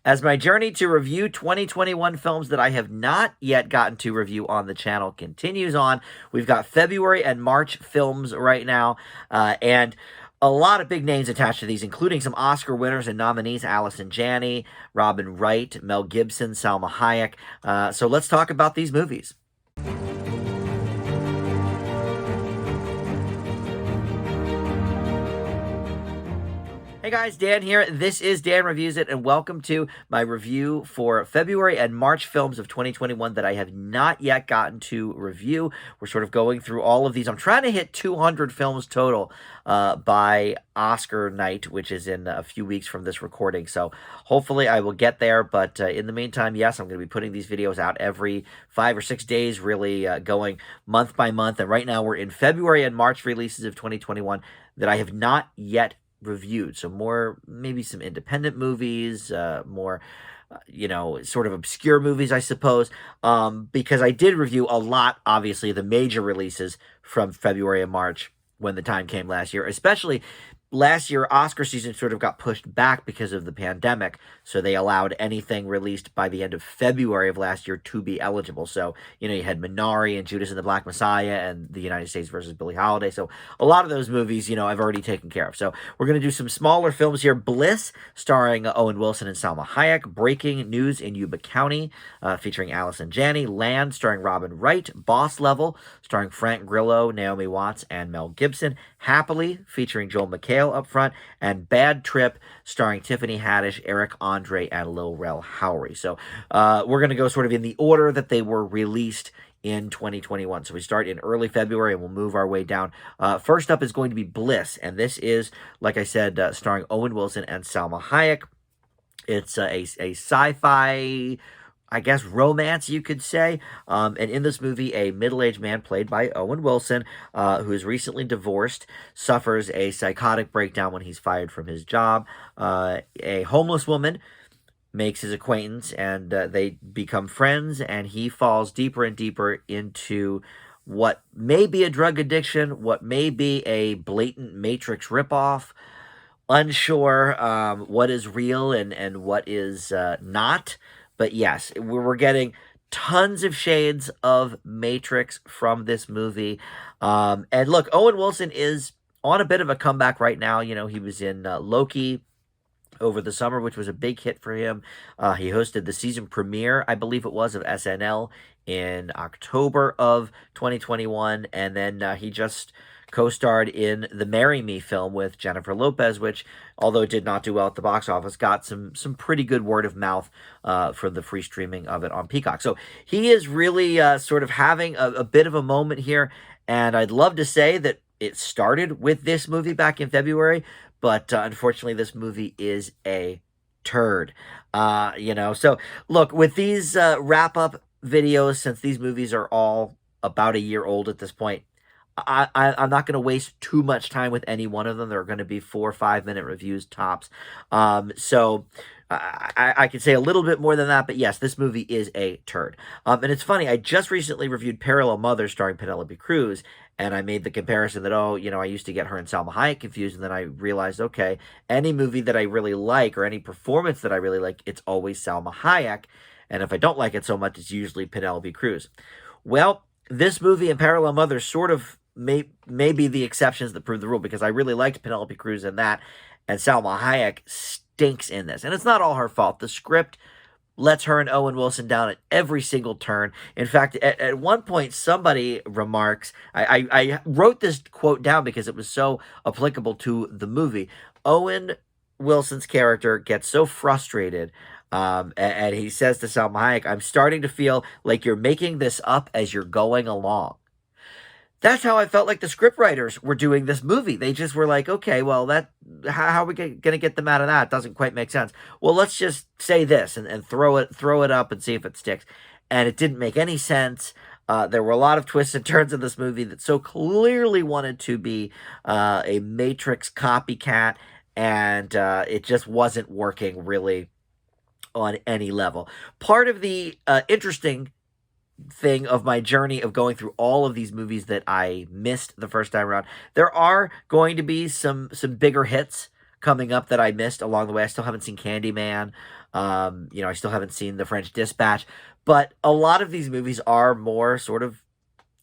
As my journey to review 2021 films that I have not yet gotten to review on the channel continues on, we've got February and March films right now, and a lot of big names attached to these, including some Oscar winners and nominees: Allison Janney, Robin Wright, Mel Gibson, Salma Hayek. So let's talk about these movies. Hey guys, Dan here. This is Dan Reviews It, and welcome to my review for February and March films of 2021 that I have not yet gotten to review. We're sort of going through all of these. I'm trying to hit 200 films total by Oscar night, which is in a few weeks from this recording. So hopefully I will get there. But in the meantime, yes, I'm going to be putting these videos out every 5 or 6 days, really going month by month. And right now we're in February and March releases of 2021 that I have not yet reviewed. So more, maybe some independent movies, more, sort of obscure movies, I suppose, because I did review a lot, obviously, the major releases from February and March when the time came last year. Especially last year, Oscar season sort of got pushed back because of the pandemic, so they allowed anything released by the end of February of last year to be eligible. So, you had Minari and Judas and the Black Messiah and The United States versus Billie Holiday. So a lot of those movies, I've already taken care of. So we're going to do some smaller films here. Bliss, starring Owen Wilson and Salma Hayek. Breaking News in Yuba County, featuring Allison Janney. Land, starring Robin Wright. Boss Level, starring Frank Grillo, Naomi Watts, and Mel Gibson. Happily, featuring Joel McHale up front, and Bad Trip, starring Tiffany Haddish, Eric Andre, and Lil Rel Howery. So we're going to go sort of in the order that they were released in 2021. So we start in early February and we'll move our way down. First up is going to be Bliss, and this is, like I said, starring Owen Wilson and Salma Hayek. It's a sci-fi, I guess, romance, you could say. And in this movie, a middle-aged man played by Owen Wilson, who is recently divorced, suffers a psychotic breakdown when he's fired from his job. A homeless woman makes his acquaintance, and they become friends, and he falls deeper and deeper into what may be a drug addiction, what may be a blatant Matrix ripoff. Unsure what is real and what is not. But yes, we're getting tons of shades of Matrix from this movie. And look, Owen Wilson is on a bit of a comeback right now. He was in Loki over the summer, which was a big hit for him. He hosted the season premiere, I believe it was, of SNL in October of 2021. And then he just co-starred in the Marry Me film with Jennifer Lopez, which, although it did not do well at the box office, got some pretty good word of mouth for the free streaming of it on Peacock. So he is really sort of having a bit of a moment here, and I'd love to say that it started with this movie back in February, but unfortunately this movie is a turd. So look, with these wrap-up videos, since these movies are all about a year old at this point, I'm not going to waste too much time with any one of them. They're going to be 4 or 5 minute reviews tops. So I could say a little bit more than that, but yes, this movie is a turd. And it's funny, I just recently reviewed Parallel Mothers starring Penelope Cruz, and I made the comparison that, I used to get her and Salma Hayek confused, and then I realized, okay, any movie that I really like or any performance that I really like, it's always Salma Hayek, and if I don't like it so much, it's usually Penelope Cruz. Well, this movie and Parallel Mothers sort of may be the exceptions that prove the rule, because I really liked Penelope Cruz in that, and Salma Hayek stinks in this. And it's not all her fault. The script lets her and Owen Wilson down at every single turn. In fact, at one point, somebody remarks, I wrote this quote down because it was so applicable to the movie. Owen Wilson's character gets so frustrated, and he says to Salma Hayek, "I'm starting to feel like you're making this up as you're going along." That's how I felt like the scriptwriters were doing this movie. They just were like, okay, well, how are we going to get them out of that? It doesn't quite make sense. Well, let's just say this and throw it up and see if it sticks. And it didn't make any sense. There were a lot of twists and turns in this movie that so clearly wanted to be a Matrix copycat, and it just wasn't working really on any level. Part of the interesting thing of my journey of going through all of these movies that I missed the first time around, there are going to be some bigger hits coming up that I missed along the way. I still haven't seen Candyman. I still haven't seen The French Dispatch. But a lot of these movies are more sort of,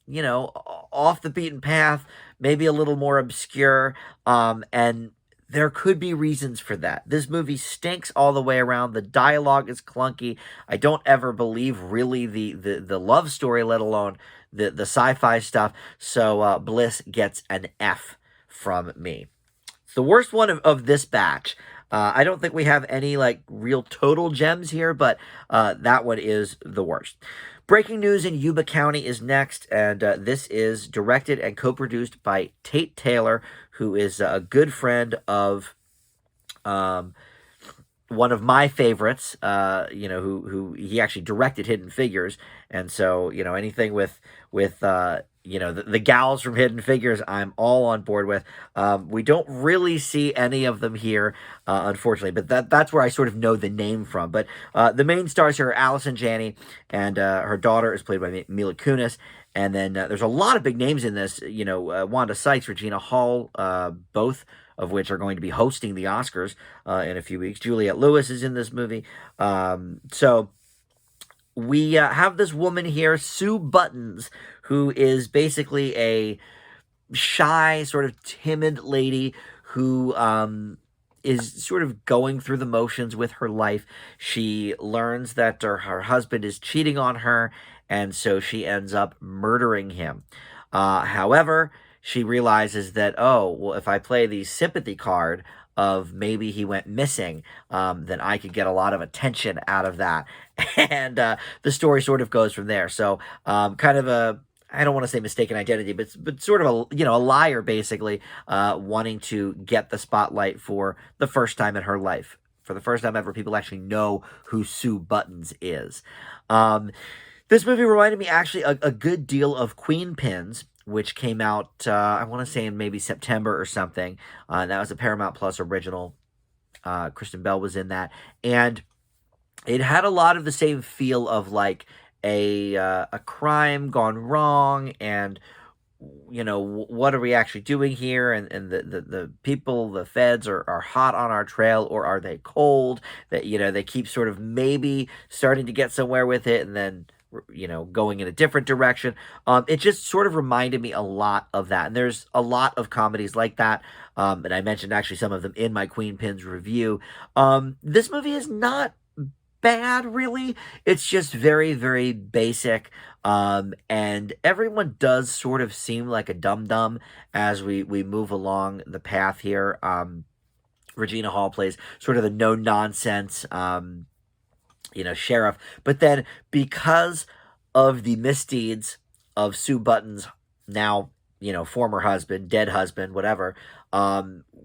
off the beaten path, maybe a little more obscure. And there could be reasons for that. This movie stinks all the way around. The dialogue is clunky. I don't ever believe really the love story, let alone the sci-fi stuff. So Bliss gets an F from me. It's the worst one of this batch. I don't think we have any real total gems here, but that one is the worst. Breaking News in Yuba County is next, and this is directed and co-produced by Tate Taylor, who is a good friend of one of my favorites, who he actually directed Hidden Figures, and so anything with the gals from Hidden Figures, I'm all on board with. We don't really see any of them here, unfortunately, but that's where I sort of know the name from. But the main stars here are Allison Janney, and her daughter is played by Mila Kunis. And then there's a lot of big names in this, Wanda Sykes, Regina Hall, both of which are going to be hosting the Oscars in a few weeks. Juliette Lewis is in this movie. So we have this woman here, Sue Buttons, who is basically a shy, sort of timid lady who is sort of going through the motions with her life. She learns that her husband is cheating on her, and so she ends up murdering him. However, she realizes that, if I play the sympathy card of maybe he went missing, then I could get a lot of attention out of that. And the story sort of goes from there. So kind of a, I don't want to say mistaken identity, but sort of a liar, basically, wanting to get the spotlight for the first time in her life. For the first time ever, people actually know who Sue Buttons is. This movie reminded me actually a good deal of Queen Pins, which came out, I want to say in maybe September or something. That was a Paramount Plus original. Kristen Bell was in that. And it had a lot of the same feel of a crime gone wrong, and what are we actually doing here, and the people, the feds are hot on our trail, or are they cold, that they keep sort of maybe starting to get somewhere with it and then going in a different direction. It just sort of reminded me a lot of that, and there's a lot of comedies like that, and I mentioned actually some of them in my Queen Pins review. This movie is not bad, really. It's just very, very basic. And everyone does sort of seem like a dum-dum as we move along the path here. Regina Hall plays sort of the no-nonsense, sheriff. But then because of the misdeeds of Sue Buttons' now, former husband, dead husband, whatever,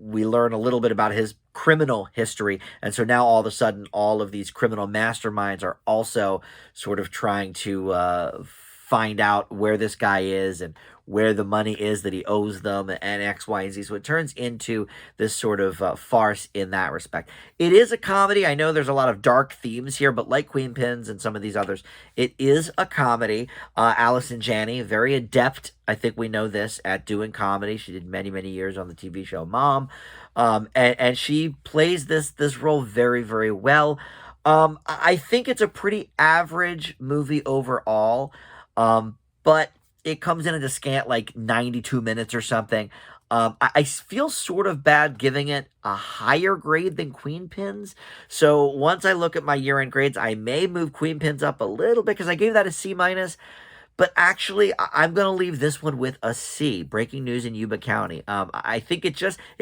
we learn a little bit about his criminal history. And so now all of a sudden, all of these criminal masterminds are also sort of trying to find out where this guy is and where the money is that he owes them, and X, Y, and Z. So it turns into this sort of farce in that respect. It is a comedy. I know there's a lot of dark themes here, but like Queen Pins and some of these others, it is a comedy. Allison Janney, very adept, I think we know this, at doing comedy. She did many, many years on the TV show Mom. And she plays this role very, very well. I think it's a pretty average movie overall, but it comes in at a scant 92 minutes or something. I feel sort of bad giving it a higher grade than Queen Pins. So once I look at my year-end grades, I may move Queen Pins up a little bit because I gave that a C-. But actually, I'm going to leave this one with a C. Breaking News in Yuba County. I think it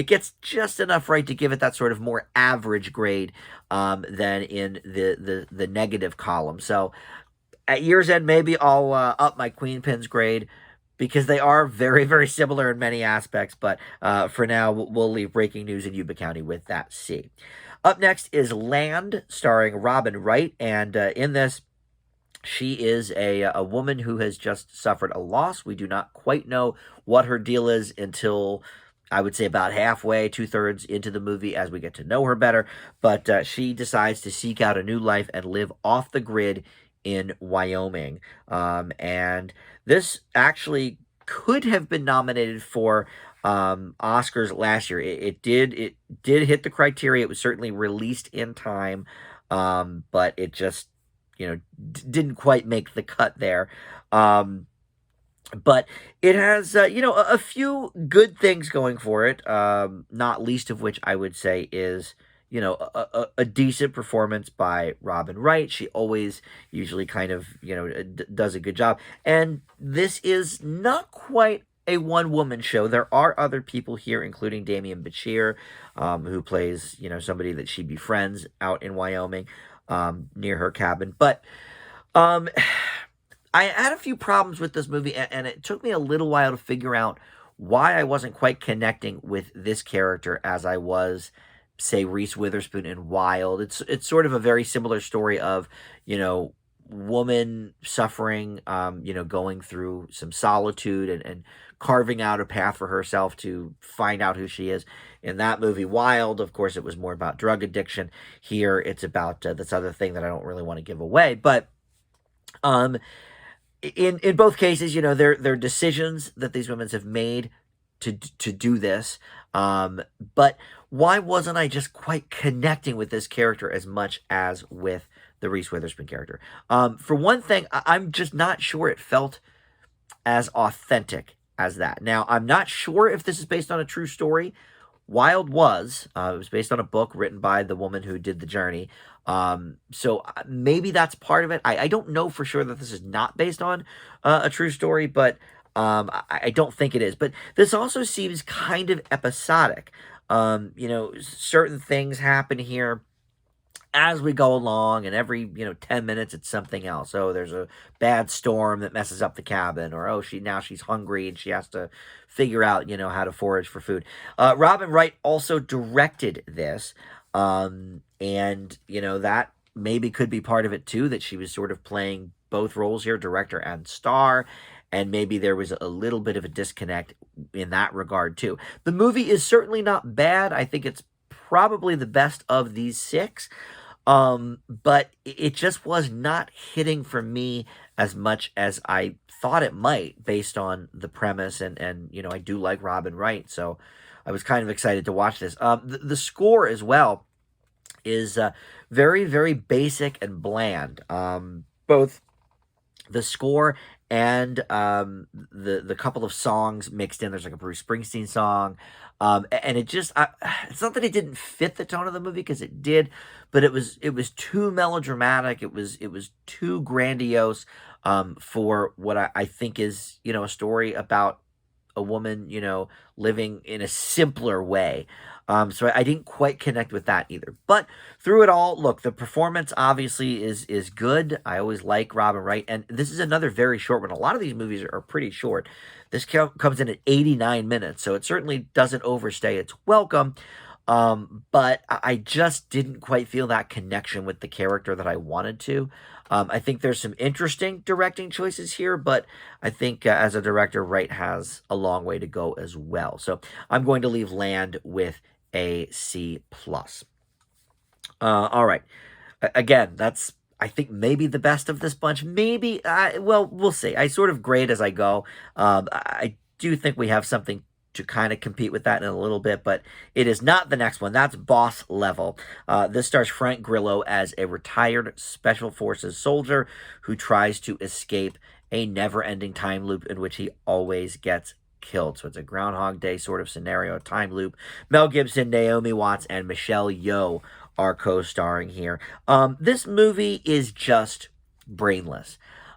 gets just enough right to give it that sort of more average grade than in the negative column. So at year's end, maybe I'll up my Queen Pins grade because they are very, very similar in many aspects. But for now, we'll leave Breaking News in Yuba County with that C. Up next is Land, starring Robin Wright. And in this, she is a woman who has just suffered a loss. We do not quite know what her deal is until, I would say, about halfway, 2/3 into the movie as we get to know her better. But she decides to seek out a new life and live off the grid in Wyoming. And this actually could have been nominated for Oscars last year. It did hit the criteria. It was certainly released in time, but it just didn't quite make the cut there. Um, but it has a few good things going for it. Not least of which I would say is a decent performance by Robin Wright. She always usually kind of does a good job, and this is not quite a one woman show. There are other people here, including Damian Bashir, who plays somebody that she befriends out in Wyoming, near her cabin. But um, I had a few problems with this movie, and it took me a little while to figure out why I wasn't quite connecting with this character as I was, say, Reese Witherspoon in Wild. It's sort of a very similar story of, woman suffering, going through some solitude and carving out a path for herself to find out who she is. In that movie, Wild, of course, it was more about drug addiction. Here, it's about this other thing that I don't really want to give away, but um in both cases, they're decisions that these women have made to do this. But why wasn't I just quite connecting with this character as much as with the Reese Witherspoon character? For one thing, I'm just not sure it felt as authentic as that. Now, I'm not sure if this is based on a true story. Wild was. It was based on a book written by the woman who did the journey. So maybe that's part of it. I don't know for sure that this is not based on a true story, but I don't think it is. But this also seems kind of episodic. Certain things happen here as we go along, and every 10 minutes it's something else. Oh, there's a bad storm that messes up the cabin, or oh, she's hungry and she has to figure out how to forage for food. Robin Wright also directed this, and that maybe could be part of it too, that she was sort of playing both roles here, director and star, and maybe there was a little bit of a disconnect in that regard too. The movie is certainly not bad. I think it's probably the best of these six. But it just was not hitting for me as much as I thought it might, based on the premise, and I do like Robin Wright, so I was kind of excited to watch this. The score as well is very, very basic and bland. Both the score and the couple of songs mixed in. There's like a Bruce Springsteen song, and it's not that it didn't fit the tone of the movie, because it did, but it was too melodramatic. It was too grandiose, for what I think is a story about a woman living in a simpler way. So I didn't quite connect with that either. But through it all, look, the performance obviously is good. I always like Robin Wright, and this is another very short one. A lot of these movies are pretty short. This comes in at 89 minutes, so it certainly doesn't overstay its welcome. But I just didn't quite feel that connection with the character that I wanted to. I think there's some interesting directing choices here, but I think as a director, Wright has a long way to go as well. So I'm going to leave Land with a C+. All right. Again, that's, I think, maybe the best of this bunch. Maybe, well, we'll see. I sort of grade as I go. I do think we have something to kind of compete with that in a little bit, but it is not the next one. That's Boss Level. This stars Frank Grillo as a retired Special Forces soldier who tries to escape a never-ending time loop in which he always gets killed. So it's a Groundhog Day sort of scenario, time loop. Mel Gibson, Naomi Watts, and Michelle Yeoh are co-starring here. This movie is just brainless.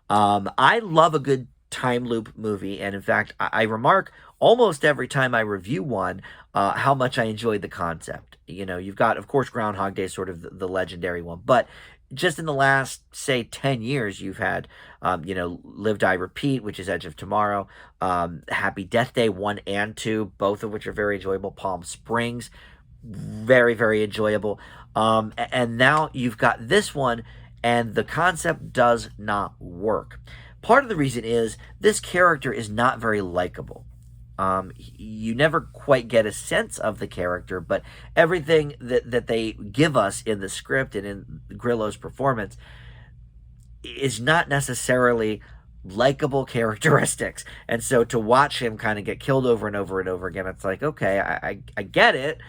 I love a good time loop movie, and in fact, I remark almost every time I review one how much I enjoyed the concept. You've got, of course, Groundhog Day, sort of the legendary one, but just in the last, say, 10 years, you've had, Live, Die, Repeat, which is Edge of Tomorrow, Happy Death Day 1 and 2, both of which are very enjoyable. Palm Springs, very, very enjoyable. And now you've got this one, and the concept does not work. Part of the reason is this character is not very likable. You never quite get a sense of the character, but everything that they give us in the script and in Grillo's performance is not necessarily likable characteristics. And so to watch him kind of get killed over and over and over again, it's like, okay, I get it.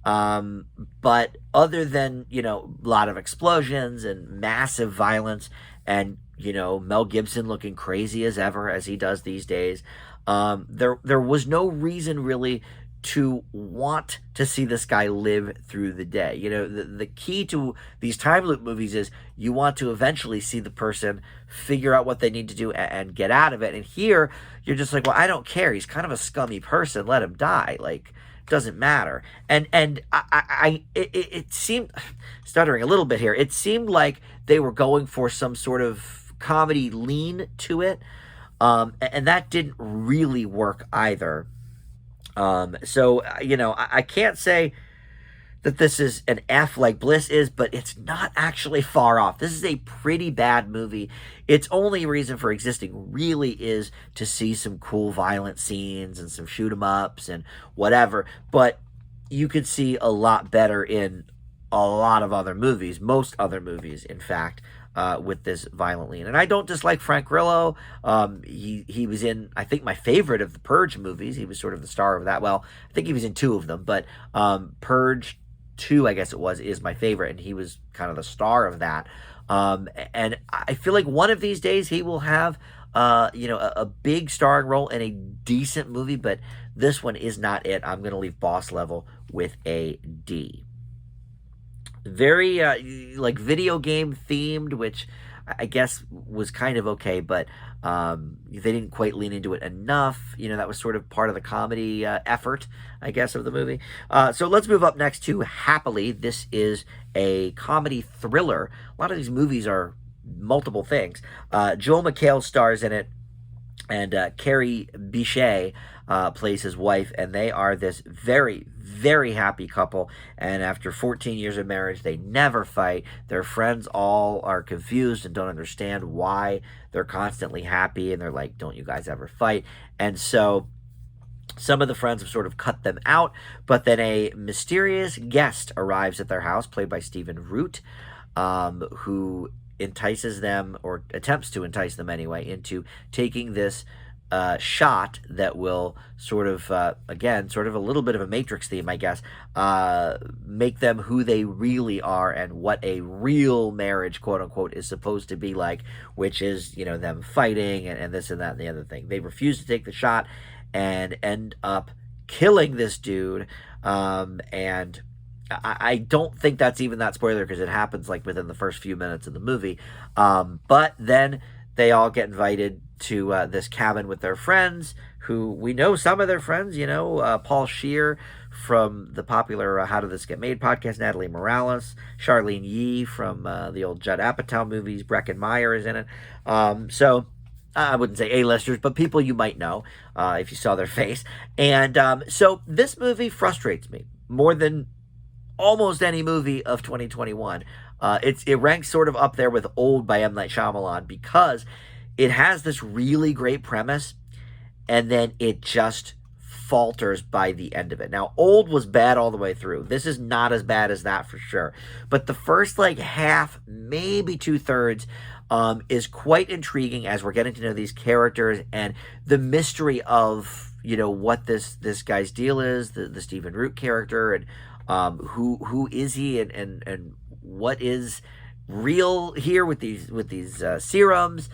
Um, but other than, a lot of explosions and massive violence and, Mel Gibson looking crazy as ever as he does these days, there was no reason really to want to see this guy live through the day. The key to these time loop movies is you want to eventually see the person figure out what they need to do and get out of it. And here, you're just like, well, I don't care. He's kind of a scummy person. Let him die. Like, doesn't matter. And it seemed, stuttering a little bit here, it seemed like they were going for some sort of comedy lean to it. And that didn't really work either. So, I can't say that this is an F like Bliss is, but it's not actually far off. This is a pretty bad movie. Its only reason for existing really is to see some cool violent scenes and some shoot 'em ups and whatever. But you could see a lot better in a lot of other movies, most other movies, in fact. With this violent lean. And I don't dislike Frank Grillo. He was in, I think, my favorite of the Purge movies. He was sort of the star of that. Well, I think he was in 2 of them, but Purge 2, I guess it was, is my favorite, and he was kind of the star of that. And I feel like one of these days he will have, a big starring role in a decent movie, but this one is not it. I'm going to leave Boss Level with a D. Very like video game themed, which I guess was kind of okay, but they didn't quite lean into it enough. That was sort of part of the comedy effort, I guess, of the movie. So let's move up next to Happily. This is a comedy thriller. A lot of these movies are multiple things. Joel McHale stars in it, and Carrie Bichet plays his wife, and they are this very, very happy couple. And after 14 years of marriage, they never fight. Their friends all are confused and don't understand why they're constantly happy, and they're like, don't you guys ever fight? And so some of the friends have sort of cut them out, but then a mysterious guest arrives at their house, played by Stephen Root, who entices them, or attempts to entice them anyway, into taking this shot that will sort of, again, sort of a little bit of a Matrix theme, I guess, make them who they really are and what a real marriage, quote unquote, is supposed to be like, which is, them fighting and this and that and the other thing. They refuse to take the shot and end up killing this dude. And I don't think that's even that spoiler, because it happens like within the first few minutes of the movie. But then they all get invited to this cabin with their friends, who we know some of their friends, Paul Scheer from the popular How Did This Get Made podcast, Natalie Morales, Charlene Yee from the old Judd Apatow movies, Breckin Meyer is in it. So I wouldn't say A-listers, but people you might know if you saw their face. And so this movie frustrates me more than almost any movie of 2021. It ranks sort of up there with Old by M. Night Shyamalan, because it has this really great premise, and then it just falters by the end of it. Now, Old was bad all the way through. This is not as bad as that for sure. But the first half, maybe 2/3, is quite intriguing as we're getting to know these characters and the mystery of, what this guy's deal is, the Stephen Root character, and who is he, and what is real here with these serums.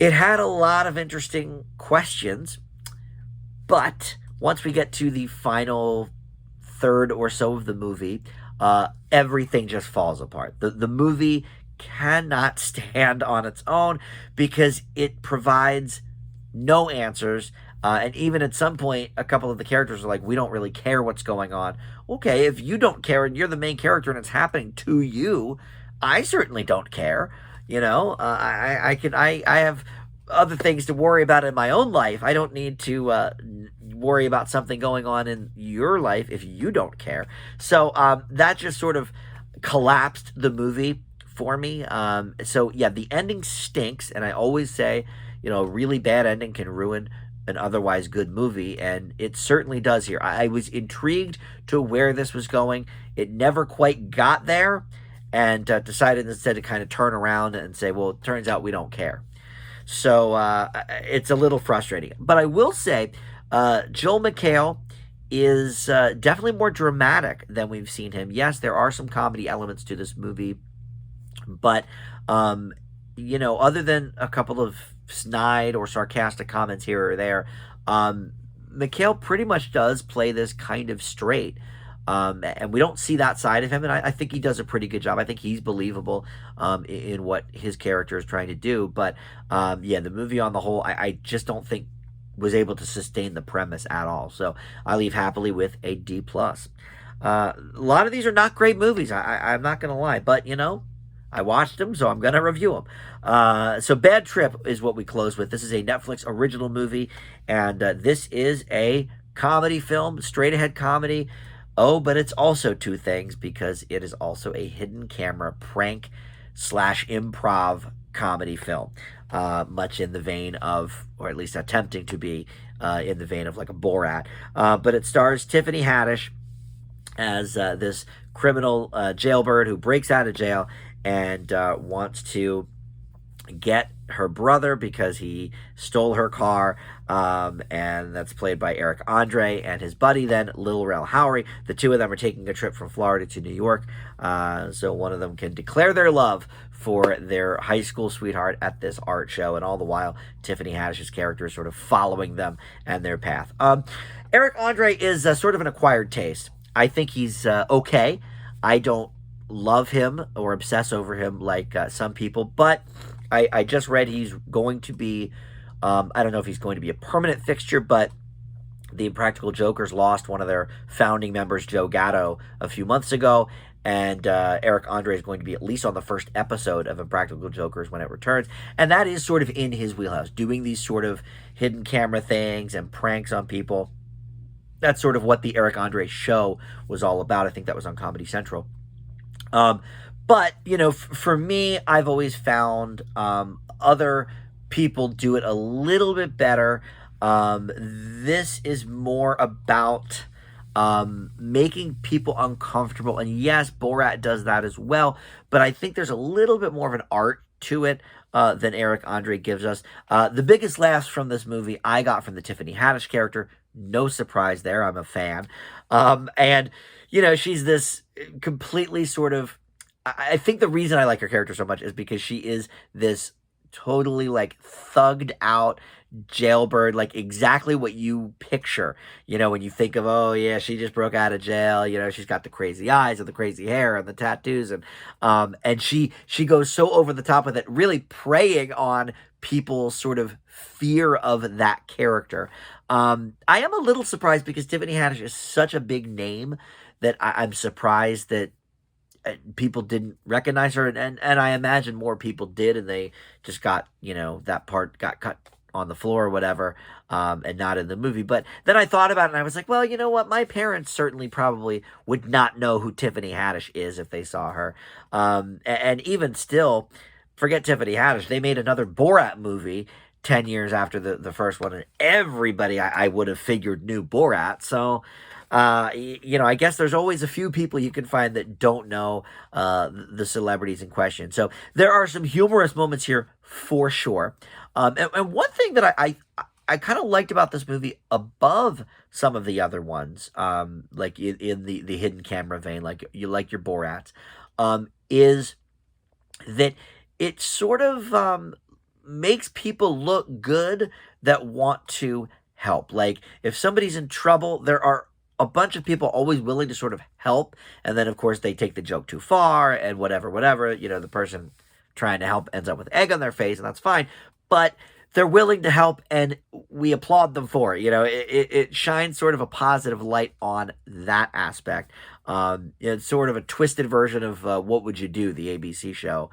It had a lot of interesting questions, but once we get to the final third or so of the movie, everything just falls apart. The movie cannot stand on its own, because it provides no answers. And even at some point, a couple of the characters are like, we don't really care what's going on. Okay, if you don't care and you're the main character and it's happening to you, I certainly don't care. I have other things to worry about in my own life. I don't need to worry about something going on in your life if you don't care. So that just sort of collapsed the movie for me. So yeah, the ending stinks, and I always say, a really bad ending can ruin an otherwise good movie, and it certainly does here. I was intrigued to where this was going. It never quite got there, and decided instead to kind of turn around and say, well, it turns out we don't care. So it's a little frustrating. But I will say, Joel McHale is definitely more dramatic than we've seen him. Yes, there are some comedy elements to this movie, but other than a couple of snide or sarcastic comments here or there, McHale pretty much does play this kind of straight. And we don't see that side of him, and I think he does a pretty good job. I think he's believable in what his character is trying to do. But the movie on the whole, I just don't think was able to sustain the premise at all. So I leave happily with a D+. A lot of these are not great movies. I'm not going to lie, but I watched them, so I'm going to review them. So Bad Trip is what we close with. This is a Netflix original movie, and this is a comedy film, straight-ahead comedy. Oh, but it's also two things, because it is also a hidden camera prank / improv comedy film, much in the vein of, or at least attempting to be in the vein of like a Borat. But it stars Tiffany Haddish as this criminal jailbird who breaks out of jail and wants to get her brother because he stole her car, and that's played by Eric Andre, and his buddy then, Lil Rel Howery. The two of them are taking a trip from Florida to New York, so one of them can declare their love for their high school sweetheart at this art show, and all the while Tiffany Haddish's character is sort of following them and their path. Eric Andre is sort of an acquired taste. I think he's okay. I don't love him or obsess over him like some people, but I just read he's going to be, I don't know if he's going to be a permanent fixture, but the Impractical Jokers lost one of their founding members, Joe Gatto, a few months ago, and Eric Andre is going to be at least on the first episode of Impractical Jokers when it returns, and that is sort of in his wheelhouse, doing these sort of hidden camera things and pranks on people. That's sort of what the Eric Andre show was all about. I think that was on Comedy Central. But, for me, I've always found other people do it a little bit better. This is more about making people uncomfortable. And yes, Borat does that as well. But I think there's a little bit more of an art to it than Eric Andre gives us. The biggest laughs from this movie I got from the Tiffany Haddish character. No surprise there. I'm a fan. And, she's this completely sort of, I think the reason I like her character so much is because she is this totally like thugged out jailbird, like exactly what you picture, when you think of, oh yeah, she just broke out of jail, she's got the crazy eyes and the crazy hair and the tattoos, and she goes so over the top with it, really preying on people's sort of fear of that character. I am a little surprised because Tiffany Haddish is such a big name that I'm surprised that people didn't recognize her, and I imagine more people did, and they just got, that part got cut on the floor or whatever, and not in the movie. But then I thought about it, and I was like, well, you know what? My parents certainly probably would not know who Tiffany Haddish is if they saw her. And even still, forget Tiffany Haddish, they made another Borat movie 10 years after the first one, and everybody I would have figured knew Borat. So I guess there's always a few people you can find that don't know the celebrities in question. So there are some humorous moments here for sure. And one thing that I kind of liked about this movie above some of the other ones, like in the hidden camera vein, like your Borats, is that it sort of makes people look good that want to help. Like if somebody's in trouble, there are a bunch of people always willing to sort of help, and then of course they take the joke too far and whatever, the person trying to help ends up with egg on their face, and that's fine, but they're willing to help and we applaud them for it. It shines sort of a positive light on that aspect. It's sort of a twisted version of What Would You Do, the ABC show,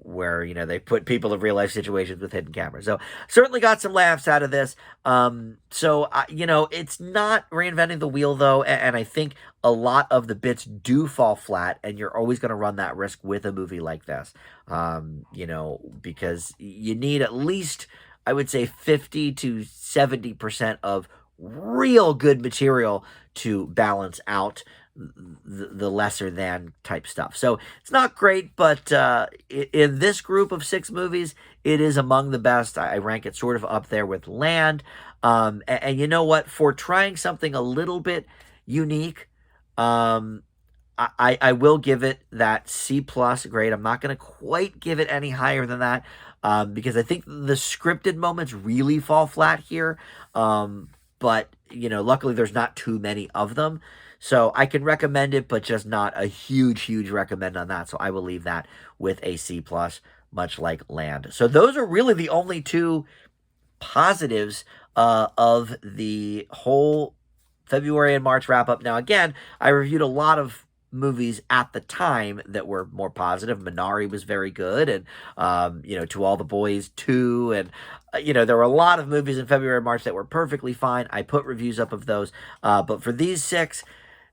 where, they put people in real life situations with hidden cameras. So certainly got some laughs out of this. It's not reinventing the wheel though. And I think a lot of the bits do fall flat, and you're always going to run that risk with a movie like this. Because you need at least, I would say 50 to 70% of real good material to balance out the lesser than type stuff. So it's not great, but in this group of 6 movies, it is among the best. I rank it sort of up there with Land. And you know what? For trying something a little bit unique, um, I will give it that C plus grade. I'm not going to quite give it any higher than that, because I think the scripted moments really fall flat here. But luckily there's not too many of them, so I can recommend it, but just not a huge recommend on that. So I will leave that with a C plus, much like Land. So those are really the only two positives of the whole February and March wrap up. Now, again, I reviewed a lot of movies at the time that were more positive. Minari was very good, and To All the Boys 2, and there were a lot of movies in February and March that were perfectly fine. I put reviews up of those, but for these 6,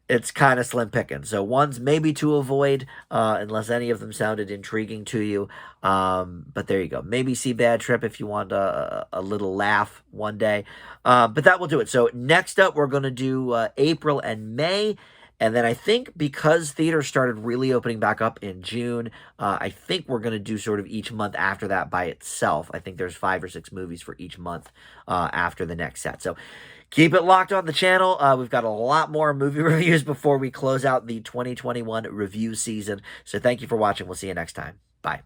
it's kind of slim picking. So ones maybe to avoid, unless any of them sounded intriguing to you. But there you go. Maybe see Bad Trip if you want a little laugh one day. But that will do it. So next up, we're going to do April and May. And then I think because theaters started really opening back up in June, I think we're going to do sort of each month after that by itself. I think there's 5 or 6 movies for each month after the next set. So keep it locked on the channel. We've got a lot more movie reviews before we close out the 2021 review season. So thank you for watching. We'll see you next time. Bye.